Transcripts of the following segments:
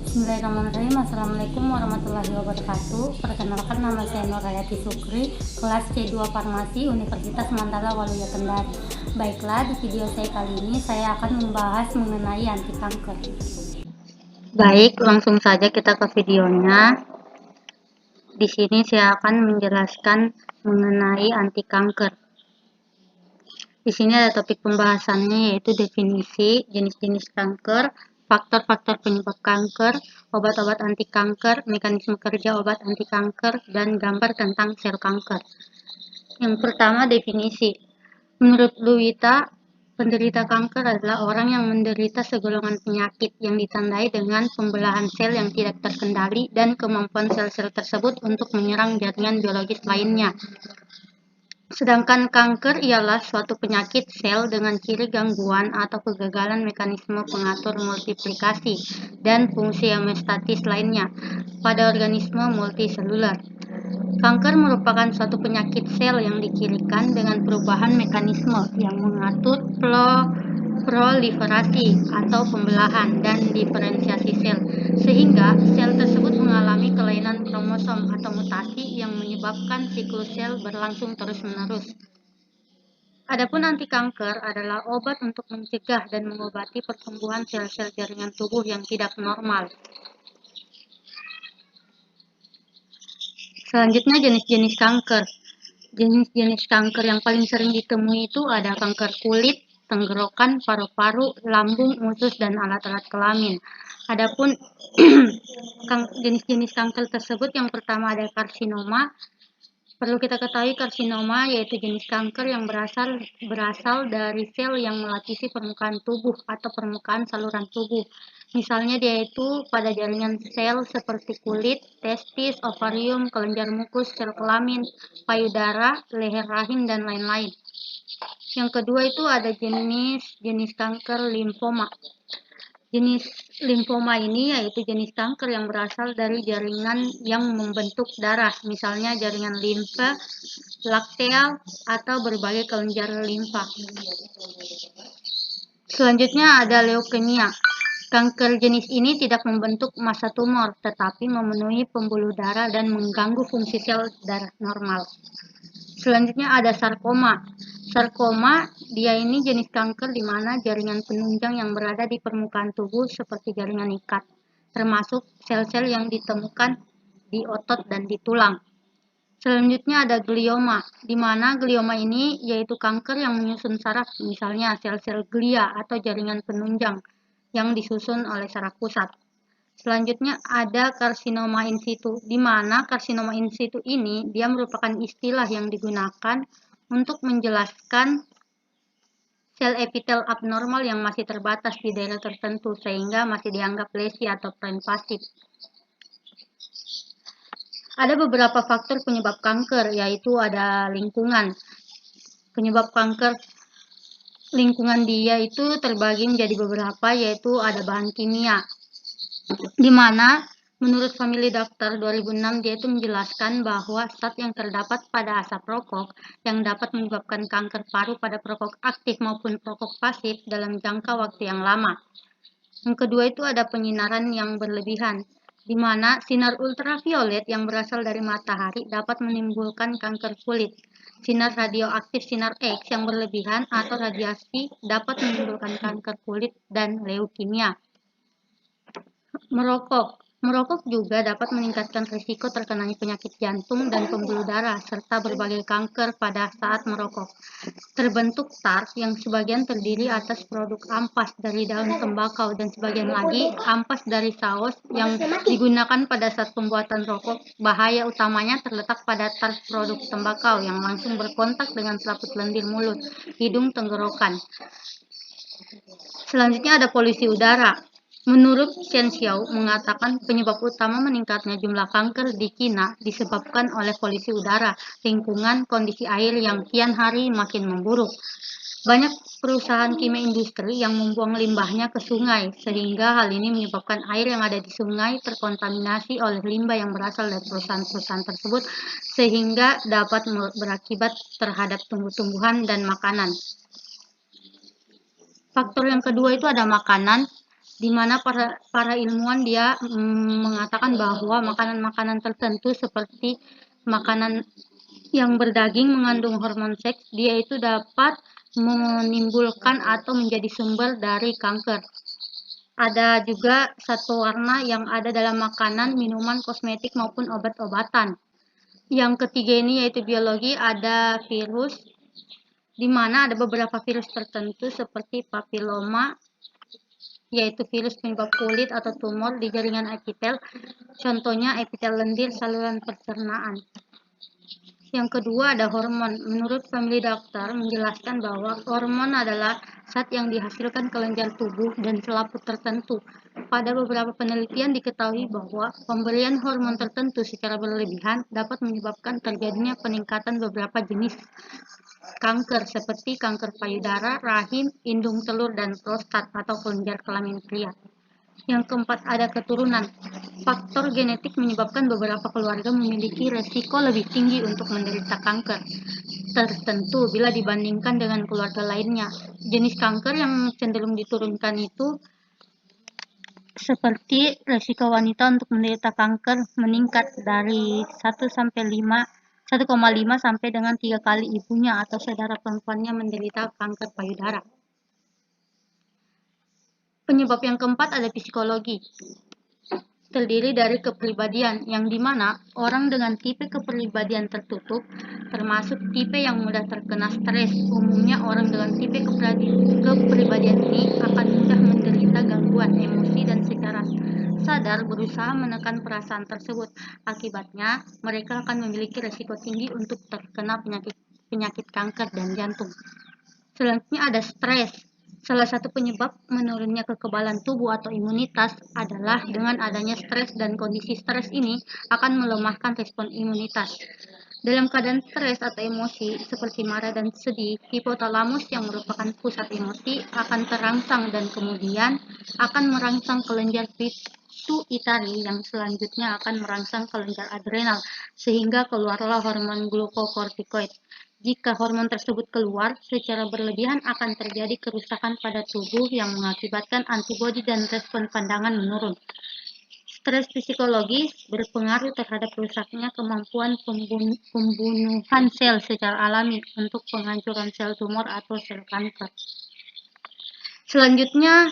Bismillahirrahmanirrahim. Assalamualaikum warahmatullahi wabarakatuh. Perkenalkan, nama saya Nurhayati Sukri, kelas C2 Farmasi Universitas Mandala Waluya Kendari. Baiklah, di video saya kali ini saya akan membahas mengenai anti kanker. Baik, langsung saja kita ke videonya. Di sini saya akan menjelaskan mengenai anti kanker. Di sini ada topik pembahasannya, yaitu definisi, jenis-jenis kanker, faktor-faktor penyebab kanker, obat-obat anti kanker, mekanisme kerja obat anti kanker, dan gambar tentang sel kanker. Yang pertama, definisi. Menurut Luwita, penderita kanker adalah orang yang menderita segolongan penyakit yang ditandai dengan pembelahan sel yang tidak terkendali dan kemampuan sel-sel tersebut untuk menyerang jaringan biologis lainnya. Sedangkan kanker ialah suatu penyakit sel dengan ciri gangguan atau kegagalan mekanisme pengatur multiplikasi dan fungsi homeostatis lainnya pada organisme multiseluler. Kanker merupakan suatu penyakit sel yang dicirikan dengan perubahan mekanisme yang mengatur proliferasi atau pembelahan dan diferensiasi sel, sehingga sel tersebut mengalami kelainan kromosom atau mutasi yang menyebabkan siklus sel berlangsung terus-menerus. Adapun anti kanker adalah obat untuk mencegah dan mengobati pertumbuhan sel-sel jaringan tubuh yang tidak normal. Selanjutnya, jenis-jenis kanker. Jenis-jenis kanker yang paling sering ditemui itu ada kanker kulit, tenggorokan, paru-paru, lambung, usus, dan alat-alat kelamin. Adapun jenis-jenis kanker tersebut, yang pertama ada karsinoma. Perlu kita ketahui, karsinoma yaitu jenis kanker yang berasal dari sel yang melapisi permukaan tubuh atau permukaan saluran tubuh. Misalnya dia itu pada jaringan sel seperti kulit, testis, ovarium, kelenjar mukus, sel kelamin, payudara, leher rahim, dan lain-lain. Yang kedua itu ada jenis kanker limfoma. Jenis limfoma ini yaitu jenis kanker yang berasal dari jaringan yang membentuk darah, misalnya jaringan limfa, lakteal, atau berbagai kelenjar limfa. Selanjutnya ada leukemia. Kanker jenis ini tidak membentuk massa tumor, tetapi memenuhi pembuluh darah dan mengganggu fungsi sel darah normal. Selanjutnya ada sarkoma. Sarkoma, dia ini jenis kanker di mana jaringan penunjang yang berada di permukaan tubuh seperti jaringan ikat, termasuk sel-sel yang ditemukan di otot dan di tulang. Selanjutnya ada glioma, di mana glioma ini yaitu kanker yang menyusun saraf, misalnya sel-sel glia atau jaringan penunjang yang disusun oleh saraf pusat. Selanjutnya ada karsinoma in situ, di mana karsinoma in situ ini dia merupakan istilah yang digunakan untuk menjelaskan sel epitel abnormal yang masih terbatas di daerah tertentu sehingga masih dianggap lesi atau invasif. Ada beberapa faktor penyebab kanker, yaitu ada lingkungan. Penyebab kanker lingkungan dia itu terbagi menjadi beberapa, yaitu ada bahan kimia, di mana menurut Family Doctor 2006 dia itu menjelaskan bahwa zat yang terdapat pada asap rokok yang dapat menyebabkan kanker paru pada perokok aktif maupun perokok pasif dalam jangka waktu yang lama. Yang kedua itu ada penyinaran yang berlebihan, di mana sinar ultraviolet yang berasal dari matahari dapat menimbulkan kanker kulit. Sinar radioaktif sinar X yang berlebihan atau radiasi dapat menimbulkan kanker kulit dan leukemia. Merokok juga dapat meningkatkan risiko terkenanya penyakit jantung dan pembuluh darah, serta berbagai kanker pada saat merokok. Terbentuk tar yang sebagian terdiri atas produk ampas dari daun tembakau dan sebagian lagi ampas dari saus yang digunakan pada saat pembuatan rokok. Bahaya utamanya terletak pada tar produk tembakau yang langsung berkontak dengan selaput lendir mulut, hidung, tenggorokan. Selanjutnya ada polusi udara. Menurut Chen Xiao mengatakan penyebab utama meningkatnya jumlah kanker di Cina disebabkan oleh polusi udara, lingkungan, kondisi air yang kian hari makin memburuk. Banyak perusahaan kimia industri yang membuang limbahnya ke sungai, sehingga hal ini menyebabkan air yang ada di sungai terkontaminasi oleh limbah yang berasal dari perusahaan-perusahaan tersebut, sehingga dapat berakibat terhadap tumbuh-tumbuhan dan makanan. Faktor yang kedua itu ada makanan. di mana para ilmuwan dia mengatakan bahwa makanan-makanan tertentu seperti makanan yang berdaging mengandung hormon seks, dia itu dapat menimbulkan atau menjadi sumber dari kanker. Ada juga satu warna yang ada dalam makanan, minuman, kosmetik maupun obat-obatan. Yang ketiga ini yaitu biologi, ada virus, di mana ada beberapa virus tertentu seperti papiloma, yaitu virus penyebab kulit atau tumor di jaringan epitel, contohnya epitel lendir saluran pencernaan. Yang kedua ada hormon. Menurut family dokter menjelaskan bahwa hormon adalah zat yang dihasilkan kelenjar tubuh dan selaput tertentu. Pada beberapa penelitian diketahui bahwa pemberian hormon tertentu secara berlebihan dapat menyebabkan terjadinya peningkatan beberapa jenis kanker seperti kanker payudara, rahim, indung telur, dan prostat atau kelenjar kelamin pria. Yang keempat ada keturunan. Faktor genetik menyebabkan beberapa keluarga memiliki resiko lebih tinggi untuk menderita kanker tertentu bila dibandingkan dengan keluarga lainnya. Jenis kanker yang cenderung diturunkan itu seperti resiko wanita untuk menderita kanker meningkat dari 1,5 sampai dengan 3 kali ibunya atau saudara perempuannya menderita kanker payudara. Penyebab yang keempat ada psikologi. Terdiri dari kepribadian, yang dimana orang dengan tipe kepribadian tertutup, termasuk tipe yang mudah terkena stres. Umumnya orang dengan tipe kepribadian ini akan mudah menderita gangguan emosi dan secara sadar berusaha menekan perasaan tersebut. Akibatnya, mereka akan memiliki resiko tinggi untuk terkena penyakit kanker dan jantung. Selanjutnya ada stres. Salah satu penyebab menurunnya kekebalan tubuh atau imunitas adalah dengan adanya stres, dan kondisi stres ini akan melemahkan respon imunitas. Dalam keadaan stres atau emosi seperti marah dan sedih, hipotalamus yang merupakan pusat emosi akan terangsang dan kemudian akan merangsang kelenjar pituitari yang selanjutnya akan merangsang kelenjar adrenal sehingga keluarlah hormon glukokortikoid. Jika hormon tersebut keluar secara berlebihan akan terjadi kerusakan pada tubuh yang mengakibatkan antibodi dan respon pandangan menurun. Stres psikologis berpengaruh terhadap rusaknya kemampuan pembunuhan sel secara alami untuk penghancuran sel tumor atau sel kanker. Selanjutnya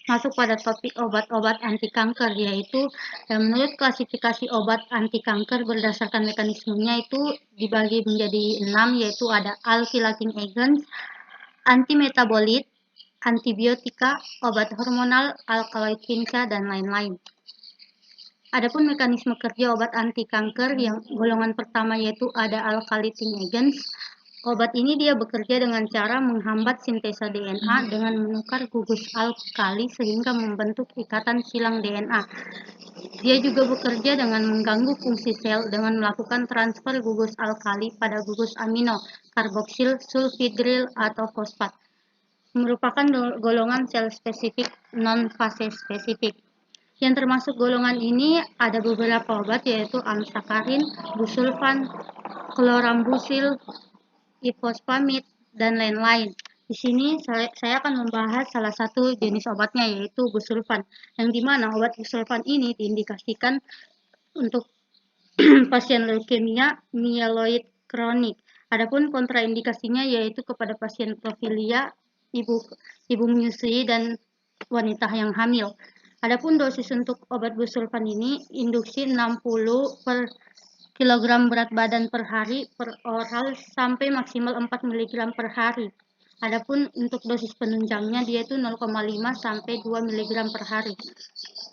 masuk pada topik obat-obat anti kanker, yaitu menurut klasifikasi obat anti kanker berdasarkan mekanismenya itu dibagi menjadi 6, yaitu ada alkylating agents, antimetabolit, antibiotika, obat hormonal, alkaloid pinca, dan lain-lain. Adapun mekanisme kerja obat anti kanker yang golongan pertama yaitu ada alkylating agents. Obat ini dia bekerja dengan cara menghambat sintesa DNA dengan menukar gugus alkali sehingga membentuk ikatan silang DNA. Dia juga bekerja dengan mengganggu fungsi sel dengan melakukan transfer gugus alkali pada gugus amino, karboksil, sulfhidril, atau fosfat. Merupakan golongan sel spesifik non-fase spesifik. Yang termasuk golongan ini ada beberapa obat yaitu amsakarin, busulfan, klorambusil, ifosfamid, dan lain-lain. Di sini saya akan membahas salah satu jenis obatnya yaitu busulfan, yang dimana obat busulfan ini diindikasikan untuk pasien leukemia mieloid kronik. Adapun kontraindikasinya yaitu kepada pasien profilia, ibu menyusui, dan wanita yang hamil. Adapun dosis untuk obat busulfan ini induksi 60 per kilogram berat badan per hari per oral sampai maksimal 4 mg per hari. Adapun untuk dosis penunjangnya dia itu 0,5 sampai 2 mg per hari.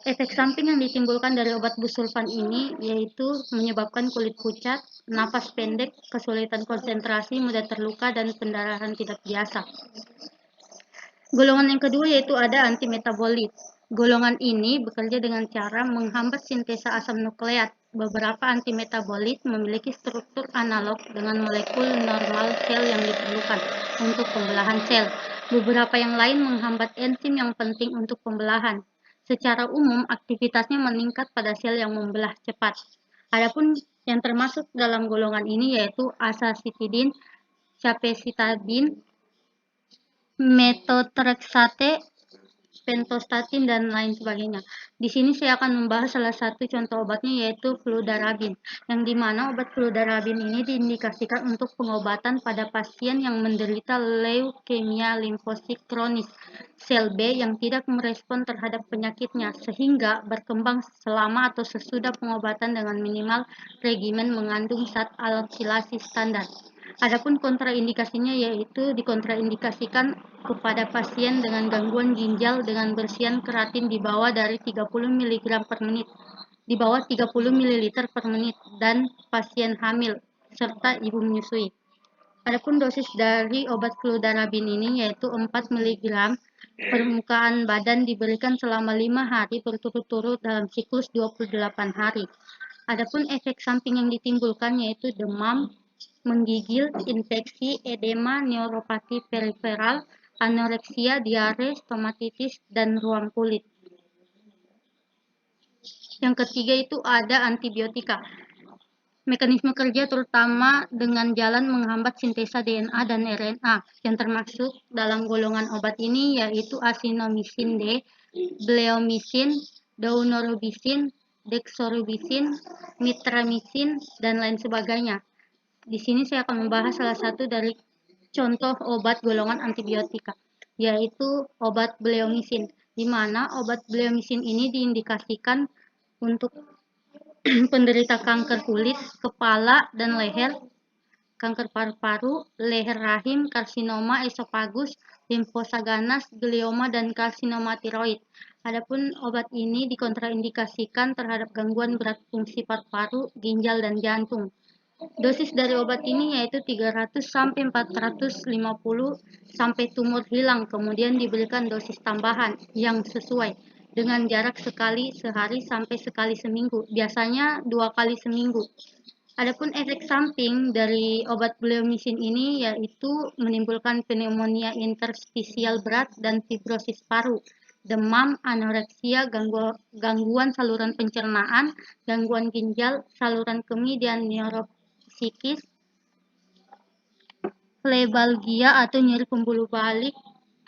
Efek samping yang ditimbulkan dari obat busulfan ini yaitu menyebabkan kulit pucat, napas pendek, kesulitan konsentrasi, mudah terluka, dan pendarahan tidak biasa. Golongan yang kedua yaitu ada antimetabolit. Golongan ini bekerja dengan cara menghambat sintesa asam nukleat. Beberapa antimetabolit memiliki struktur analog dengan molekul normal sel yang diperlukan untuk pembelahan sel. Beberapa yang lain menghambat enzim yang penting untuk pembelahan. Secara umum, aktivitasnya meningkat pada sel yang membelah cepat. Adapun yang termasuk dalam golongan ini yaitu azacitidin, capecitabine, methotrexate, pentostatin, dan lain sebagainya. Di sini saya akan membahas salah satu contoh obatnya, yaitu fludarabin, yang dimana obat fludarabin ini diindikasikan untuk pengobatan pada pasien yang menderita leukemia limfosit kronis sel B yang tidak merespon terhadap penyakitnya, sehingga berkembang selama atau sesudah pengobatan dengan minimal regimen mengandung zat alkilasi standar. Adapun kontraindikasinya yaitu dikontraindikasikan kepada pasien dengan gangguan ginjal dengan bersihan keratin di bawah dari 30 mg per menit, di bawah 30 ml per menit, dan pasien hamil serta ibu menyusui. Adapun dosis dari obat fludarabin ini yaitu 4 mg permukaan badan diberikan selama 5 hari berturut-turut dalam siklus 28 hari. Adapun efek samping yang ditimbulkan yaitu demam, menggigil, infeksi, edema, neuropati periferal, anoreksia, diare, stomatitis, dan ruam kulit. Yang ketiga itu ada antibiotika. Mekanisme kerja terutama dengan jalan menghambat sintesa DNA dan RNA, yang termasuk dalam golongan obat ini yaitu asinomisin D, bleomisin, daunorubicin, dexorubicin, mitramisin, dan lain sebagainya. Di sini saya akan membahas salah satu dari contoh obat golongan antibiotika, yaitu obat bleomisin, di mana obat bleomisin ini diindikasikan untuk penderita kanker kulit, kepala dan leher, kanker paru-paru, leher rahim, karsinoma esofagus, limfosa ganas, glioma, dan karsinoma tiroid. Adapun obat ini dikontraindikasikan terhadap gangguan berat fungsi paru-paru, ginjal, dan jantung. Dosis dari obat ini yaitu 300 sampai 450 sampai tumor hilang, kemudian diberikan dosis tambahan yang sesuai dengan jarak sekali sehari sampai sekali seminggu, biasanya 2 kali seminggu. Adapun efek samping dari obat bleomisin ini yaitu menimbulkan pneumonia interstisial berat dan fibrosis paru, demam, anoreksia, gangguan saluran pencernaan, gangguan ginjal, saluran kemih, dan neuropsikis, plebalgia atau nyeri pembuluh balik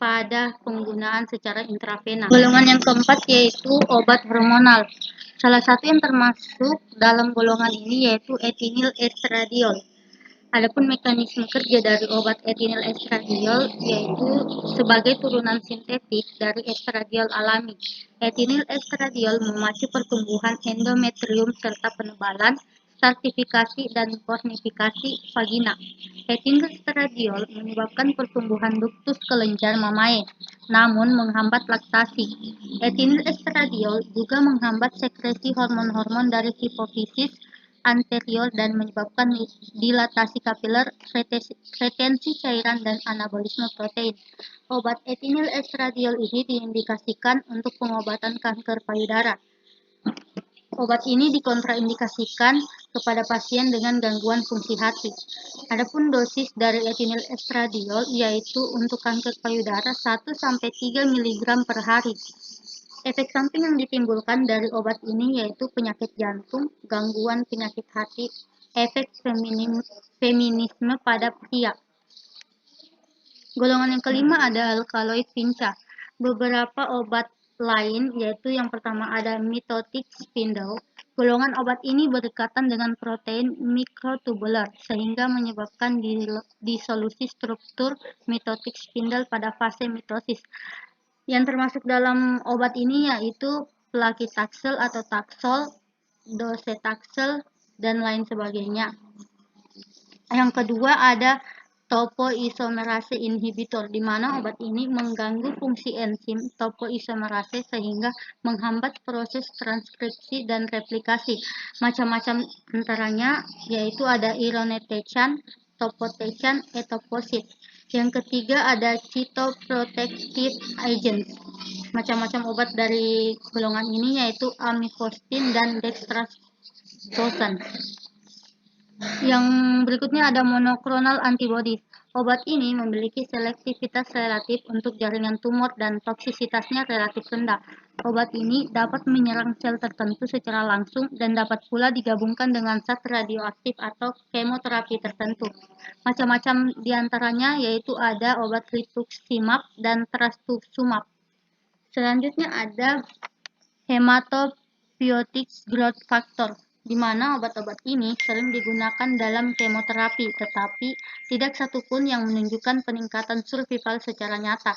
pada penggunaan secara intravena. Golongan yang keempat yaitu obat hormonal. Salah satu yang termasuk dalam golongan ini yaitu etinil estradiol. Adapun mekanisme kerja dari obat etinil estradiol yaitu sebagai turunan sintetik dari estradiol alami. Etinil estradiol memacu pertumbuhan endometrium serta penebalan, stratifikasi, dan kornifikasi vagina. Etinil estradiol menyebabkan pertumbuhan duktus kelenjar mamae, namun menghambat laktasi. Etinil estradiol juga menghambat sekresi hormon-hormon dari hipofisis anterior dan menyebabkan dilatasi kapiler, retensi cairan, dan anabolisme protein. Obat etinil estradiol ini diindikasikan untuk pengobatan kanker payudara. Obat ini dikontraindikasikan kepada pasien dengan gangguan fungsi hati. Adapun dosis dari etinil estradiol yaitu untuk kanker payudara 1 sampai 3 mg per hari. Efek samping yang ditimbulkan dari obat ini yaitu penyakit jantung, gangguan penyakit hati, efek feminisme pada pria. Golongan yang kelima ada alkaloid pincah. Beberapa obat lain yaitu yang pertama ada mitotic spindle. Golongan obat ini berdekatan dengan protein mikrotubular sehingga menyebabkan disolusi struktur mitotic spindle pada fase mitosis. Yang termasuk dalam obat ini yaitu plakitaxel atau taxol, docetaxel, dan lain sebagainya. Yang kedua ada topoisomerase inhibitor, di mana obat ini mengganggu fungsi enzim topoisomerase sehingga menghambat proses transkripsi dan replikasi. Macam-macam antaranya yaitu ada irinotecan, topotecan, etoposide. Yang ketiga ada cytoprotective agents. Macam-macam obat dari golongan ini yaitu amifostin dan dextrazosan. Yang berikutnya ada monoklonal antibody. Obat ini memiliki selektivitas relatif untuk jaringan tumor dan toksisitasnya relatif rendah. Obat ini dapat menyerang sel tertentu secara langsung dan dapat pula digabungkan dengan zat radioaktif atau kemoterapi tertentu. Macam-macam diantaranya yaitu ada obat rituximab dan trastuzumab. Selanjutnya ada hematopoietic growth factor, di mana obat-obat ini sering digunakan dalam kemoterapi, tetapi tidak satupun yang menunjukkan peningkatan survival secara nyata.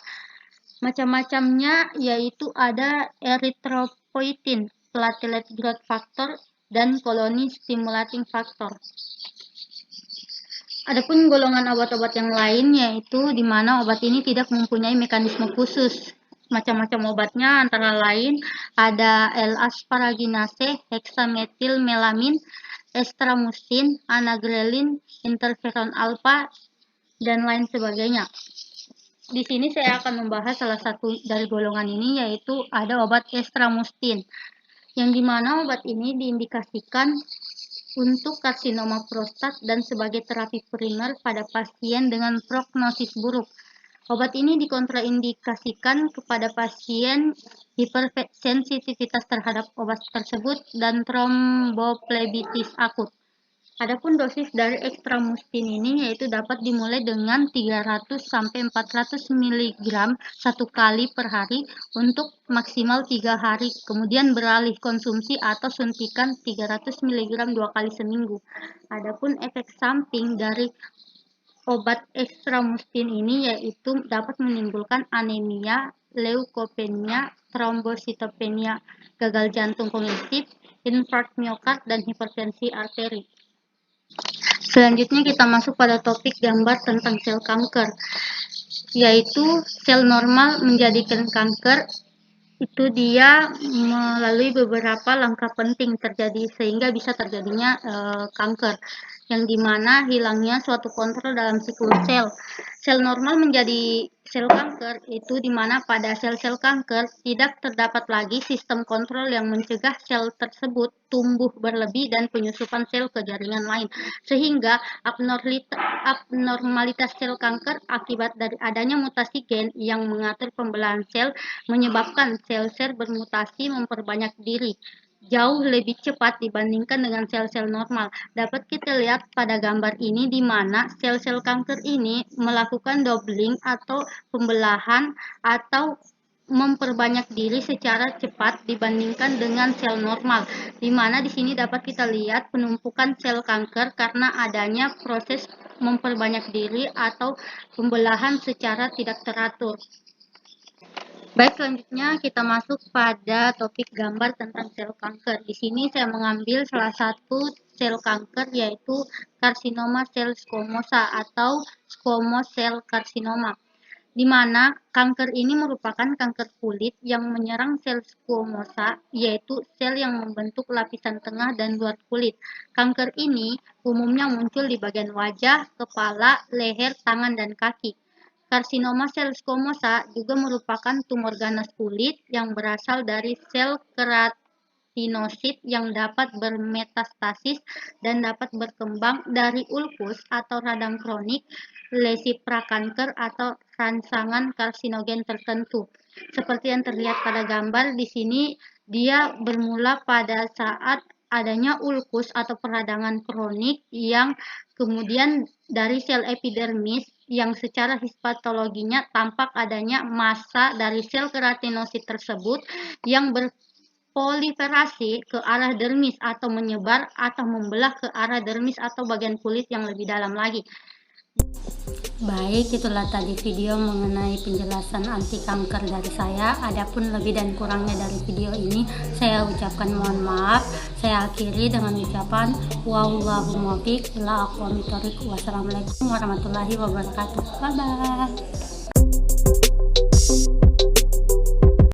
Macam-macamnya yaitu ada erythropoietin, platelet growth factor, dan colony stimulating factor. Adapun golongan obat-obat yang lain yaitu di mana obat ini tidak mempunyai mekanisme khusus. Macam-macam obatnya antara lain ada L-asparaginase, hexamethylmelamin, estramustin, anagrelin, interferon alfa, dan lain sebagainya. Di sini saya akan membahas salah satu dari golongan ini yaitu ada obat estramustin, yang dimana obat ini diindikasikan untuk karsinoma prostat dan sebagai terapi primer pada pasien dengan prognosis buruk. Obat ini dikontraindikasikan kepada pasien hipersensitivitas terhadap obat tersebut dan tromboflebitis akut. Adapun dosis dari ekstramustin ini yaitu dapat dimulai dengan 300 sampai 400 mg satu kali per hari untuk maksimal 3 hari, kemudian beralih konsumsi atau suntikan 300 mg 2 kali seminggu. Adapun efek samping dari obat ekstramustin ini yaitu dapat menimbulkan anemia, leukopenia, trombositopenia, gagal jantung kognitif, infark miokard, dan hipertensi arteri. Selanjutnya kita masuk pada topik gambar tentang sel kanker, yaitu sel normal menjadikan kanker. Itu dia melalui beberapa langkah penting terjadi sehingga bisa terjadinya kanker, yang dimana hilangnya suatu kontrol dalam siklus sel. Sel normal menjadi sel kanker itu dimana pada sel-sel kanker tidak terdapat lagi sistem kontrol yang mencegah sel tersebut tumbuh berlebih dan penyusupan sel ke jaringan lain, sehingga abnormalitas sel kanker akibat dari adanya mutasi gen yang mengatur pembelahan sel menyebabkan sel-sel bermutasi memperbanyak diri jauh lebih cepat dibandingkan dengan sel-sel normal. Dapat kita lihat pada gambar ini di mana sel-sel kanker ini melakukan doubling atau pembelahan atau memperbanyak diri secara cepat dibandingkan dengan sel normal. Di mana di sini dapat kita lihat penumpukan sel kanker karena adanya proses memperbanyak diri atau pembelahan secara tidak teratur. Baik, selanjutnya kita masuk pada topik gambar tentang sel kanker. Di sini saya mengambil salah satu sel kanker yaitu karsinoma sel squamosa atau squamous cell carcinoma, di mana kanker ini merupakan kanker kulit yang menyerang sel squamosa, yaitu sel yang membentuk lapisan tengah dan luar kulit. Kanker ini umumnya muncul di bagian wajah, kepala, leher, tangan, dan kaki. Karsinoma sel squamosa juga merupakan tumor ganas kulit yang berasal dari sel keratinosit yang dapat bermetastasis dan dapat berkembang dari ulkus atau radang kronik, lesi prakanker, atau rangsangan karsinogen tertentu. Seperti yang terlihat pada gambar di sini, dia bermula pada saat adanya ulkus atau peradangan kronik yang kemudian dari sel epidermis yang secara histopatologinya tampak adanya massa dari sel keratinosit tersebut yang berproliferasi ke arah dermis atau menyebar atau membelah ke arah dermis atau bagian kulit yang lebih dalam lagi. Baik, itulah tadi video mengenai penjelasan anti kanker dari saya. Adapun lebih dan kurangnya dari video ini saya ucapkan mohon maaf. Saya akhiri dengan ucapan wallahu muwaffiq ila aqwamit thoriq. Wassalamualaikum warahmatullahi wabarakatuh. Bye bye.